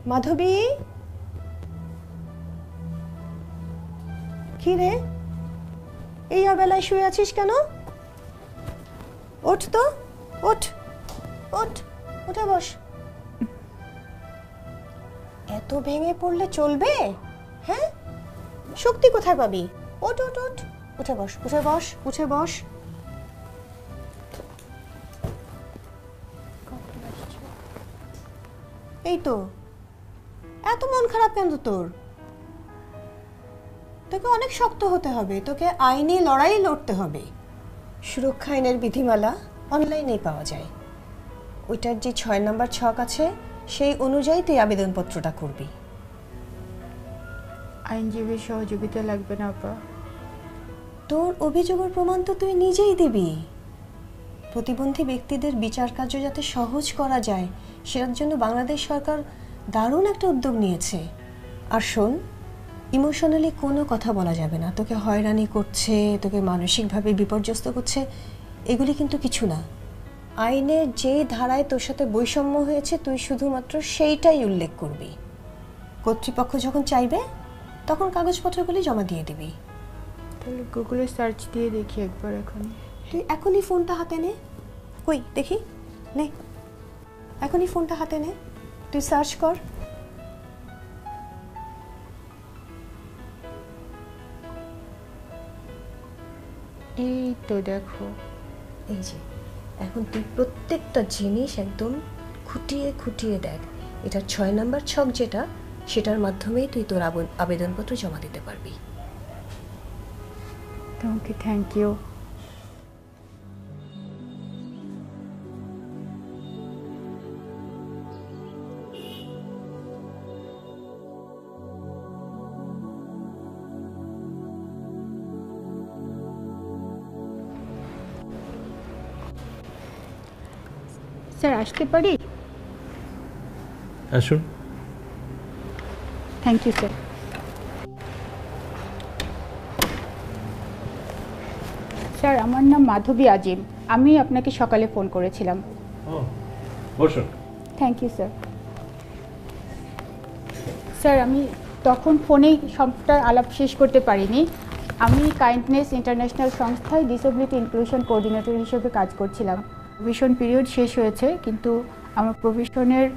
মাধবী, কি রে এই বেলায় শুয়ে আছিস কেন? ওঠ তো, ওঠ ওঠ, উঠে বস। এত ভেঙে পড়লে চলবে? হ্যাঁ, শক্তি কোথায় পাবি? ওঠ ওঠ ওঠ, উঠে বস, উঠে বস, উঠে বস। এই তো, এত মন খারাপ কেন তোর? তোকে অনেক শক্ত হতে হবে, তোকে আইনি লড়াই লড়তে হবে। সুরক্ষা আইনের বিধিমালা অনলাইনেই পাওয়া যায়, ওইটার যে 6 নম্বর ছক আছে সেই অনুযায়ী তুই আবেদনপত্রটা করবি। আইনজীবীর সহযোগিতা লাগবে না আপা? তোর অভিযোগের প্রমাণ তো তুই নিজেই দিবি। প্রতিবন্ধী ব্যক্তিদের বিচার কার্য যাতে সহজ করা যায় সেটার জন্য বাংলাদেশ সরকার দারুণ একটা উদ্যোগ নিয়েছে। আর শোন, ইমোশনালি কোনো কথা বলা যাবে না। তোকে হয়রানি করছে, তোকে মানসিকভাবে বিপর্যস্ত করছে, এগুলি কিন্তু কিছু না। আইনের যে ধারায় তোর সাথে বৈষম্য হয়েছে তুই শুধুমাত্র সেইটাই উল্লেখ করবি। কর্তৃপক্ষ যখন চাইবে তখন কাগজপত্রগুলি জমা দিয়ে দিবি। তাহলে গুগলে সার্চ দিয়ে দেখি একবার। এখন তুই এখনই ফোনটা হাতে নে। কই দেখি, নে এখনই ফোনটা হাতে নে, তুই সার্চ কর। এই তো দেখো, এই যে এখন তুই প্রত্যেকটা জিনিস একদম খুঁটিয়ে খুঁটিয়ে দেখ। এটার 6 নম্বর ছক যেটা, সেটার মাধ্যমেই তুই তোর আবেদনপত্র জমা দিতে পারবি। তোমাকে থ্যাংক ইউ। স্যার আসতে পারি? আসুন। Thank you sir. স্যার আমার নাম মাধবী আজিম, আমি আপনাকে সকালে ফোন করেছিলাম। বসুন। Thank you sir. স্যার আমি তখন ফোনেই সবটা আলাপ শেষ করতে পারিনি। আমি কাইন্ডনেস ইন্টারন্যাশনাল সংস্থায় ডিসেবিলিটি ইনক্লুশন কোঅর্ডিনেটর হিসেবে কাজ করছিলাম। প্রভিশন পিরিয়ড শেষ হয়েছে, কিন্তু আমার প্রভিশনের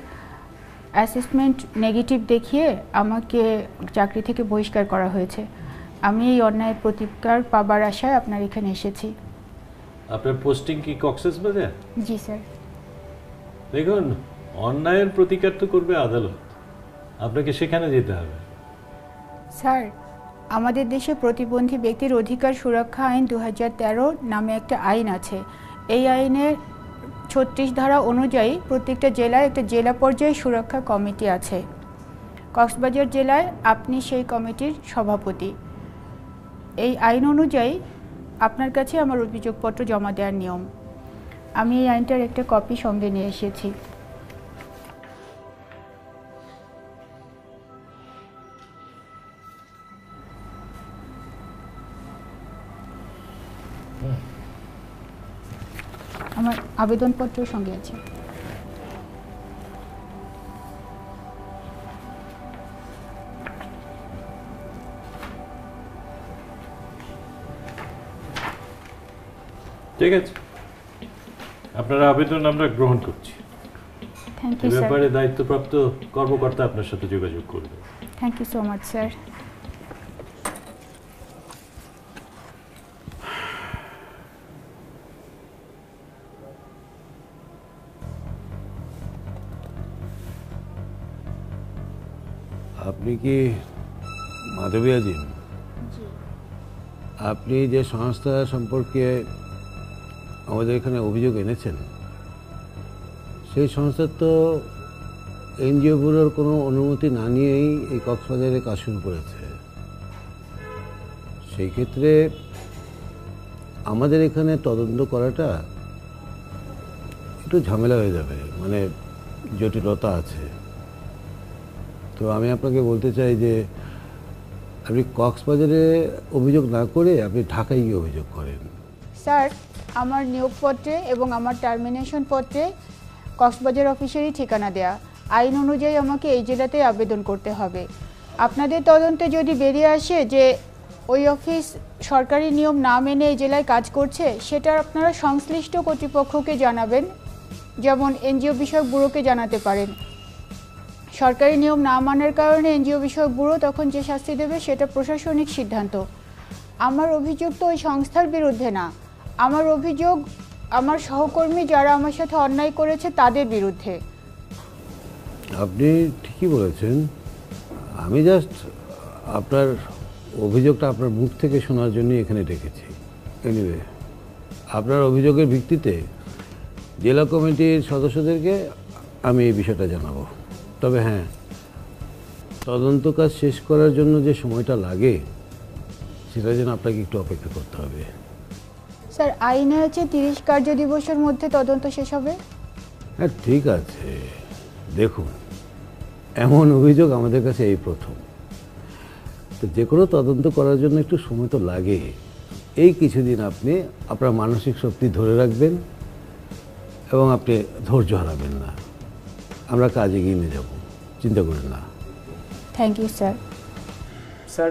অ্যাসেসমেন্ট নেগেটিভ দেখিয়ে আমাকে চাকরি থেকে বহিষ্কার করা হয়েছে। আমি এই অন্যায়ের প্রতিকার পাবার আশায় আপনার এখানে এসেছি। আপনার পোস্টিং কি কক্সবাজার? জি স্যার। দেখুন, অন্যায়ের প্রতিকার তো করবে আদালত, আপনাকে সেখানে যেতে হবে। স্যার আমাদের দেশে প্রতিবন্ধী ব্যক্তির অধিকার সুরক্ষা আইন 2013 নামে একটা আইন আছে। এই আইনের 36 ধারা অনুযায়ী প্রত্যেকটা জেলায় একটা জেলা পর্যায়ে সুরক্ষা কমিটি আছে। কক্সবাজার জেলায় আপনি সেই কমিটির সভাপতি। এই আইন অনুযায়ী আপনার কাছে আমার অভিযোগপত্র জমা দেওয়ার নিয়ম। আমি এই আইনটার একটা কপি সঙ্গে নিয়ে এসেছি। আমার আবেদনপত্র সঙ্গে আছে। ঠিক আছে, আপনার আবেদন আমরা গ্রহণ করছি। Thank you sir. ব্যাপারে দায়িত্বপ্রাপ্ত কর্মকর্তা আপনার সাথে যোগাযোগ করবে। Thank you so much sir. আপনি কি মাধবী আজিম? আপনি যে সংস্থা সম্পর্কে আমাদের এখানে অভিযোগ এনেছেন, সেই সংস্থার তো এনজিও ব্যুরোর কোনো অনুমতি না নিয়েই এই কক্সবাজারে কাজ শুরু করেছে। সেই ক্ষেত্রে আমাদের এখানে তদন্ত করাটা একটু ঝামেলা হয়ে যাবে, মানে জটিলতা আছে। তো আমি আপনাকে বলতে চাই যে আপনি কক্সবাজারে অভিযোগ না করে আপনি ঢাকায় গিয়ে অভিযোগ করেন। স্যার আমার নিয়োগপত্রে এবং আমার টার্মিনেশন পত্রে কক্সবাজার অফিসেরই ঠিকানা দেয়া। আইন অনুযায়ী আমাকে এই জেলাতেই আবেদন করতে হবে। আপনাদের তদন্তে যদি বেরিয়ে আসে যে ওই অফিস সরকারি নিয়ম না মেনে এই জেলায় কাজ করছে, সেটা আপনারা সংশ্লিষ্ট কর্তৃপক্ষকে জানাবেন, যেমন এনজিও বিষয়ক ব্যুরোকে জানাতে পারেন। সরকারি নিয়ম না মানার কারণে এনজিও বিষয়ক ব্যুরো তখন যে শাস্তি দেবে সেটা প্রশাসনিক সিদ্ধান্ত। আমার অভিযোগ তো ওই সংস্থার বিরুদ্ধে না, আমার অভিযোগ আমার সহকর্মী যারা আমার সাথে অন্যায় করেছে তাদের বিরুদ্ধে। আপনি ঠিকই বলেছেন। আমি জাস্ট আপনার অভিযোগটা আপনার মুখ থেকে শোনার জন্যই এখানে ডেকেছি। এনিওয়ে, আপনার অভিযোগের ভিত্তিতে জেলা কমিটির সদস্যদেরকে আমি এই বিষয়টা জানাবো। তবে হ্যাঁ, তদন্ত কাজ শেষ করার জন্য যে সময়টা লাগে সেটার জন্য আপনাকে একটু অপেক্ষা করতে হবে। স্যার, আইনে আছে 30 কার্য দিবসের মধ্যে তদন্ত শেষ হবে। হ্যাঁ ঠিক আছে, দেখুন এমন অভিযোগ আমাদের কাছে এই প্রথম। তো যে কোনো তদন্ত করার জন্য একটু সময় তো লাগে। এই কিছুদিন আপনি আপনার মানসিক শক্তি ধরে রাখবেন এবং আপনি ধৈর্য হারাবেন না। আমরা কাজ এগিয়ে নিয়ে যাব, চিন্তা করেন না। Thank you sir. Sir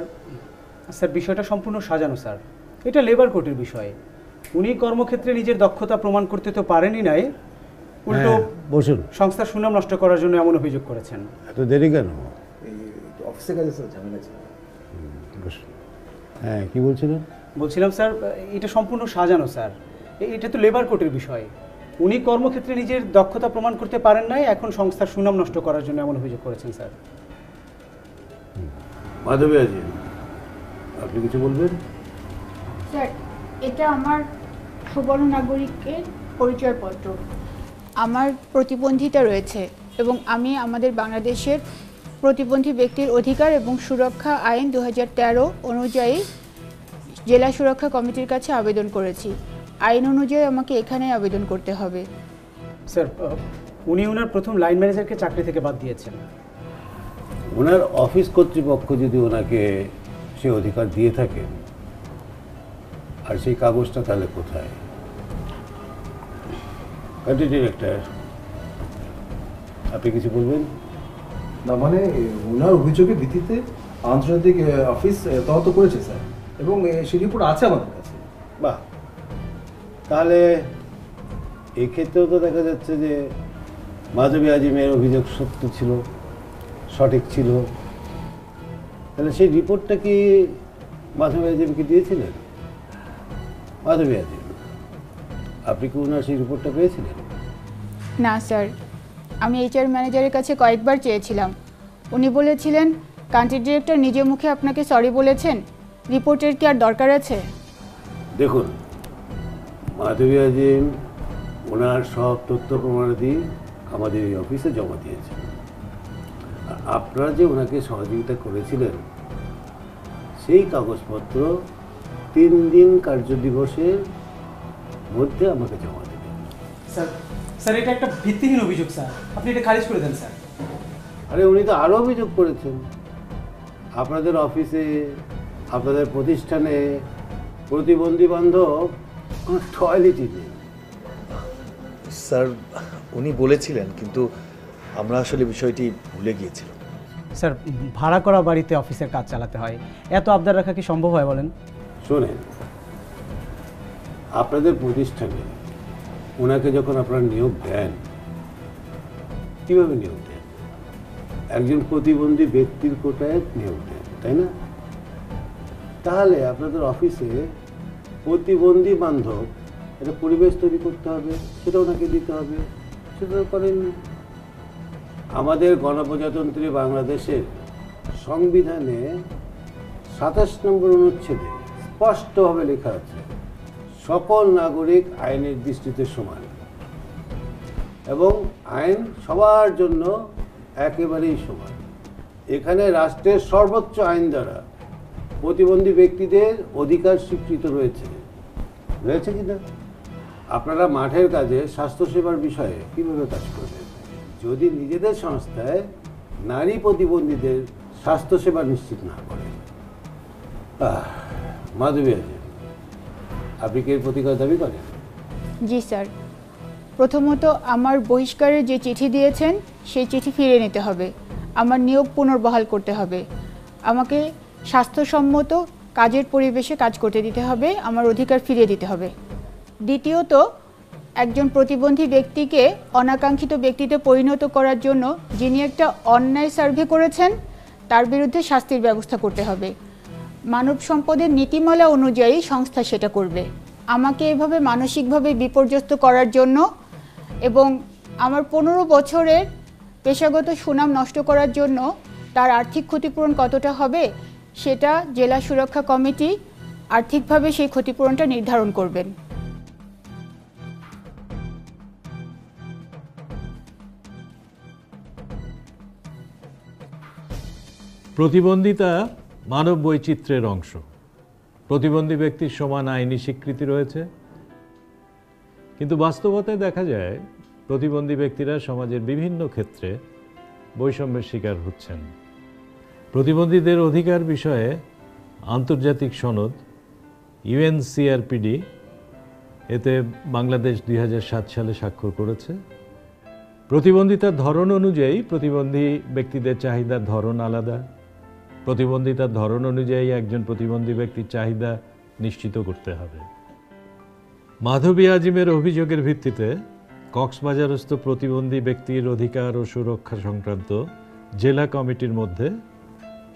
sir বিষয়টা সম্পূর্ণ সাজানো স্যার। এটা লেবার কোর্টের বিষয়। উনি কর্মক্ষেত্রে নিজের দক্ষতা প্রমাণ করতে তো পারেনই নাই, উল্টো বসুন, সংস্থার সুনাম নষ্ট করার জন্য এমন অভিযোগ করেছেন। এত দেরি কেন? অফিসে কাজে স্যার ঝামেলা ছিল। হ্যাঁ কি বলছিলেন? বলছিলাম স্যার, এটা সম্পূর্ণ সাজানো স্যার। এটা তো লেবার কোর্টের বিষয়। উনি কর্মক্ষেত্রে নিজের দক্ষতা প্রমাণ করতে পারেন নাই, এখন সংস্থার সুনাম নষ্ট করার জন্য এমন অভিযোগ করেছেন স্যার। মাধবী আজি, আপনি কিছু বলবেন? স্যার, এটা আমার সুবর্ণ নাগরিকের পরিচয়পত্র। আমার প্রতিবন্ধিতা রয়েছে এবং আমি আমাদের বাংলাদেশের প্রতিবন্ধী ব্যক্তির অধিকার এবং সুরক্ষা আইন 2013 অনুযায়ী জেলা সুরক্ষা কমিটির কাছে আবেদন করেছি। আইন অনুযায়ী আমাকে এখানে আবেদন করতে হবে। স্যার, উনি ওনার প্রথম লাইন ম্যানেজারকে চাকরি থেকে বাদ দিয়েছেন। ওনার অফিস কর্তৃপক্ষ যদি ওনাকে সে অধিকার দিয়ে থাকে, আর সেই কাগজটা তাহলে কোথায়? কান্ট্রি ডিরেক্টর, আপনি কিছু বলবেন? না মানে ওনার অভিযোগের ভিত্তিতে আন্তর্জাতিক অফিস তদন্ত করেছে স্যার, এবং সেই রিপোর্ট আছে আমাদের কাছে। বাহ, তাহলে এক্ষেত্রেও তো দেখা যাচ্ছে যে মাধবী আজিমের অভিযোগ সত্য ছিল, সঠিক ছিল। তাহলে সেই রিপোর্টটা কি মাধবী আজিমকে দিয়েছিলেন? মাধবী আজিম, আপনি কি ওনার সেই রিপোর্টটা পেয়েছিলেন? না স্যার, আমি এইচআর ম্যানেজারের কাছে কয়েকবার চেয়েছিলাম। উনি বলেছিলেন কান্ট্রি ডিরেক্টর নিজে মুখে আপনাকে সরি বলেছেন, রিপোর্টের কি আর দরকার আছে? দেখুন, মাধবী আজিম ওনার সব তথ্য প্রমাণাদি আমাদের এই অফিসে জমা দিয়েছেন। আর আপনারা যে ওনাকে সহযোগিতা করেছিলেন সেই কাগজপত্র 3 দিন কার্যদিবসের মধ্যে আমাকে জমা দেবেন। স্যার স্যার, এটা একটা ভিত্তিহীন অভিযোগ স্যার, আপনি এটা খারিজ করে দেন স্যার। আরে উনি তো আরও অভিযোগ করেছেন আপনাদের অফিসে, আপনাদের প্রতিষ্ঠানে প্রতিবন্ধী বান্ধব টয়লেটই নেই। স্যার উনি বলেছিলেন, কিন্তু আমরা আসলে বিষয়টি ভুলে গিয়েছিলাম। স্যার, ভাড়া করা বাড়িতে অফিসের কাজ চালাতে হয়, এত আবদার রাখা কি সম্ভব হয় বলেন? শোনেন, আপনাদের প্রতিষ্ঠানে ওনাকে যখন আপনারা নিয়োগ দেন, কীভাবে নিয়োগ দেন? একজন প্রতিবন্ধী ব্যক্তির কোটায় নিয়োগ দেন, তাই না? তাহলে আপনাদের অফিসে প্রতিবন্ধী বান্ধব একটা পরিবেশ তৈরি করতে হবে, সেটা ওনাকে দিতে হবে, সেটা করেননি। আমাদের গণপ্রজাতন্ত্রী বাংলাদেশের সংবিধানে 27 নম্বর অনুচ্ছেদে স্পষ্টভাবে লেখা আছে, সকল নাগরিক আইনের দৃষ্টিতে সমান এবং আইন সবার জন্য একেবারেই সমান। এখানে রাষ্ট্রের সর্বোচ্চ আইন দ্বারা প্রতিবন্ধী ব্যক্তিদের অধিকার স্বীকৃত রয়েছে কি না? আপনারা মাঠের কাজে স্বাস্থ্যসেবার বিষয়ে কীভাবে কাজ করবেন যদি নিজেদের সংস্থায় নারী প্রতিবন্ধীদের স্বাস্থ্যসেবা নিশ্চিত না করেন? মাধবী আজি, আপনি কি এর প্রতিকার দাবি করেন? জি স্যার, প্রথমত আমার বহিষ্কারের যে চিঠি দিয়েছেন সেই চিঠি ফিরিয়ে নিতে হবে, আমার নিয়োগ পুনর্বহাল করতে হবে, আমাকে স্বাস্থ্যসম্মত কাজের পরিবেশে কাজ করতে দিতে হবে, আমার অধিকার ফিরিয়ে দিতে হবে। দ্বিতীয়ত, একজন প্রতিবন্ধী ব্যক্তিকে অনাকাঙ্ক্ষিত ব্যক্তিতে পরিণত করার জন্য যিনি একটা অন্যায় সার্ভে করেছেন তার বিরুদ্ধে শাস্তির ব্যবস্থা করতে হবে। মানব সম্পদের নীতিমালা অনুযায়ী সংস্থা সেটা করবে। আমাকে এভাবে মানসিকভাবে বিপর্যস্ত করার জন্য এবং আমার 15 বছরের পেশাগত সুনাম নষ্ট করার জন্য তার আর্থিক ক্ষতিপূরণ কতটা হবে সেটা জেলা সুরক্ষা কমিটি আর্থিকভাবে সেই ক্ষতিপূরণটা নির্ধারণ করবেন। প্রতিবন্ধিতা মানব বৈচিত্র্যের অংশ। প্রতিবন্ধী ব্যক্তির সমান আইনি স্বীকৃতি রয়েছে, কিন্তু বাস্তবতায় দেখা যায় প্রতিবন্ধী ব্যক্তিরা সমাজের বিভিন্ন ক্ষেত্রে বৈষম্যের শিকার হচ্ছেন। প্রতিবন্ধীদের অধিকার বিষয়ে আন্তর্জাতিক সনদ UNCRPD এতে বাংলাদেশ 2007 সালে স্বাক্ষর করেছে। প্রতিবন্ধিতার ধরন অনুযায়ী প্রতিবন্ধী ব্যক্তিদের চাহিদার ধরন আলাদা। প্রতিবন্ধিতার ধরন অনুযায়ী একজন প্রতিবন্ধী ব্যক্তির চাহিদা নিশ্চিত করতে হবে। মাধবী আজিমের অভিযোগের ভিত্তিতে কক্সবাজারস্থ প্রতিবন্ধী ব্যক্তির অধিকার ও সুরক্ষা সংক্রান্ত জেলা কমিটির মধ্যে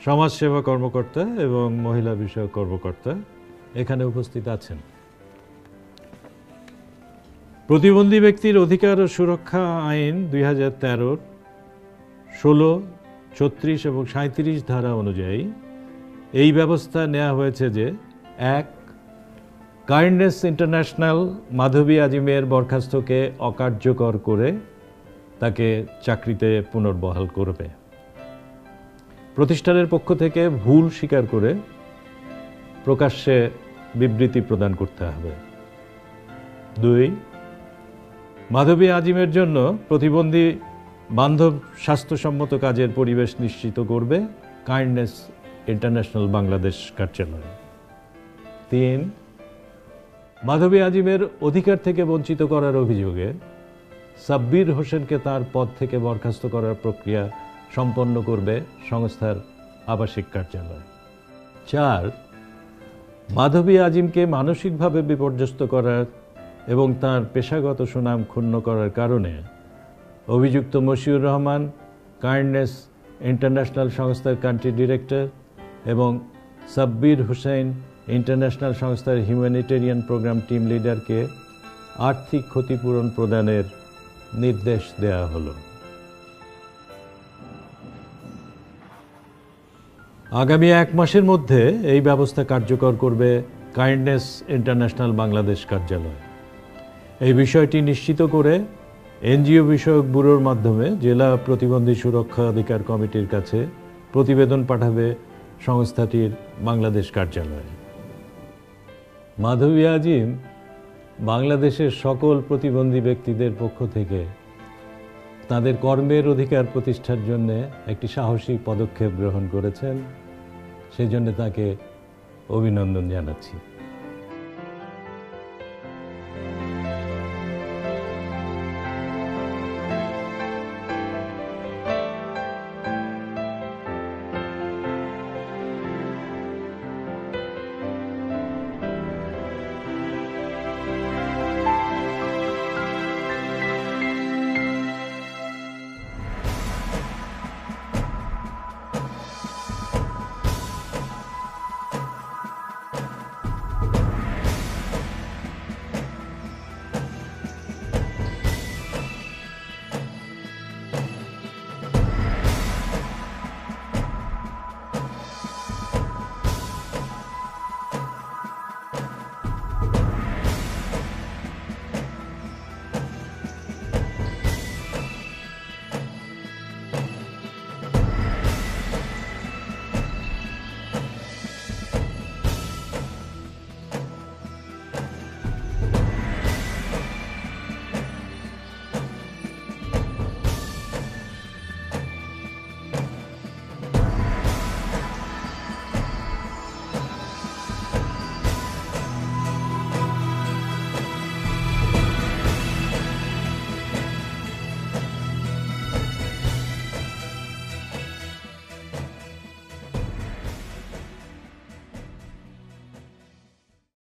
সমাজসেবা কর্মকর্তা এবং মহিলা বিষয়ক কর্মকর্তা এখানে উপস্থিত আছেন। প্রতিবন্ধী ব্যক্তির অধিকার ও সুরক্ষা আইন 2013 16, 36 এবং 37 ধারা অনুযায়ী এই ব্যবস্থা নেওয়া হয়েছে যে 1. কাইন্ডনেস ইন্টারন্যাশনাল মাধবী আজিমের বরখাস্তকে অকার্যকর করে তাকে চাকরিতে পুনর্বহাল করবে। প্রতিষ্ঠানের পক্ষ থেকে ভুল স্বীকার করে প্রকাশ্যে বিবৃতি প্রদান করতে হবে। 2. মাধবী আজিমের জন্য প্রতিবন্ধী বান্ধব স্বাস্থ্যসম্মত কাজের পরিবেশ নিশ্চিত করবে কাইন্ডনেস ইন্টারন্যাশনাল বাংলাদেশ কার্যালয়। 3. মাধবী আজিমের অধিকার থেকে বঞ্চিত করার অভিযোগে সাব্বির হোসেনকে তার পদ থেকে বরখাস্ত করার প্রক্রিয়া সম্পন্ন করবে সংস্থার আবাসিক কার্যালয়। 4. মাধবী আজিমকে মানসিকভাবে বিপর্যস্ত করার এবং তার পেশাগত সুনাম ক্ষুণ্ণ করার কারণে অভিযুক্ত মশিউর রহমান কাইন্ডনেস ইন্টারন্যাশনাল সংস্থার কান্ট্রি ডিরেক্টর এবং সাব্বির হোসেন ইন্টারন্যাশনাল সংস্থার হিউম্যানিটেরিয়ান প্রোগ্রাম টিম লিডারকে আর্থিক ক্ষতিপূরণ প্রদানের নির্দেশ দেওয়া হলো। আগামী 1 মাসের মধ্যে এই ব্যবস্থা কার্যকর করবে কাইন্ডনেস ইন্টারন্যাশনাল বাংলাদেশ কার্যালয়। এই বিষয়টি নিশ্চিত করে এনজিও বিষয়ক ব্যুরোর মাধ্যমে জেলা প্রতিবন্ধী সুরক্ষা অধিকার কমিটির কাছে প্রতিবেদন পাঠাবে সংস্থাটির বাংলাদেশ কার্যালয়। মাধবী আজিম বাংলাদেশের সকল প্রতিবন্ধী ব্যক্তিদের পক্ষ থেকে তাদের কর্মের অধিকার প্রতিষ্ঠার জন্য একটি সাহসী পদক্ষেপ গ্রহণ করেছেন, সেজন্য তাকে অভিনন্দন জানাচ্ছি।